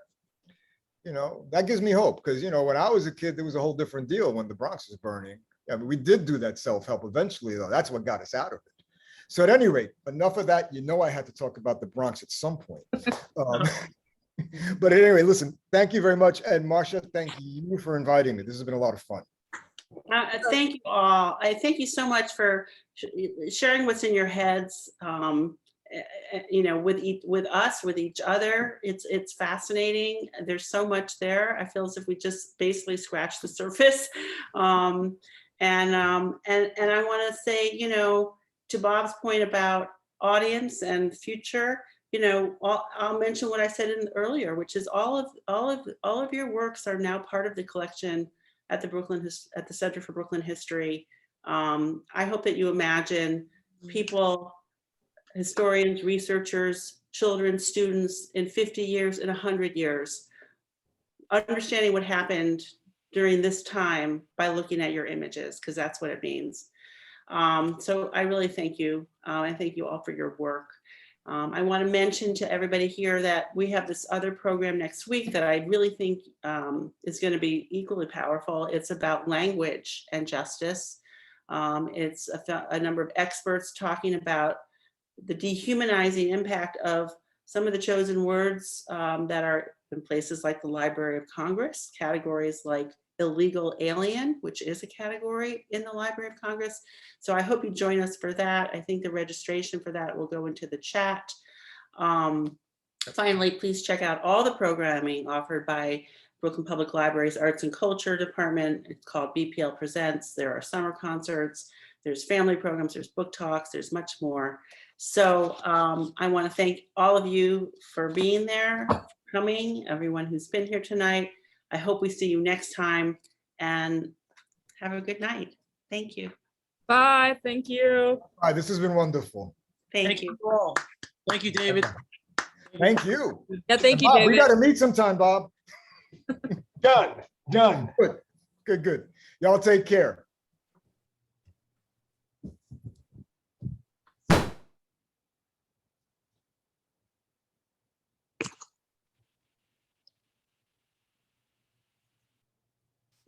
that gives me hope, because, when I was a kid, there was a whole different deal when the Bronx was burning. I mean, we did do that self-help eventually, though. That's what got us out of it. So at any rate, enough of that. I had to talk about the Bronx at some point. But anyway, listen, thank you very much. And Marcia, thank you for inviting me. This has been a lot of fun. Thank you all. I thank you so much for sharing what's in your heads, with us, with each other. It's fascinating. There's so much there. I feel as if we just basically scratched the surface. And I want to say, to Bob's point about audience and future, I'll mention what I said earlier, which is all of your works are now part of the collection at the Center for Brooklyn History. I hope that you imagine people, historians, researchers, children, students in 50 years, in 100 years, understanding what happened during this time by looking at your images, because that's what it means. So I really thank you. I thank you all for your work. I want to mention to everybody here that we have this other program next week that I really think is going to be equally powerful. It's about language and justice. It's a number of experts talking about the dehumanizing impact of some of the chosen words that are in places like the Library of Congress, categories like illegal alien, which is a category in the Library of Congress. So I hope you join us for that. I think the registration for that will go into the chat. Finally, please check out all the programming offered by Brooklyn Public Library's Arts and Culture Department. It's called BPL Presents. There are summer concerts, there's family programs, there's book talks, there's much more. So I want to thank all of you for being there, coming, everyone who's been here tonight. I hope we see you next time, and have a good night. Thank you. Bye. Thank you. All right, this has been wonderful. Thank you. all. Thank you, David. Thank you. Yeah, thank you, Bob, David. we got to meet sometime, Bob. Done. Good. Y'all take care.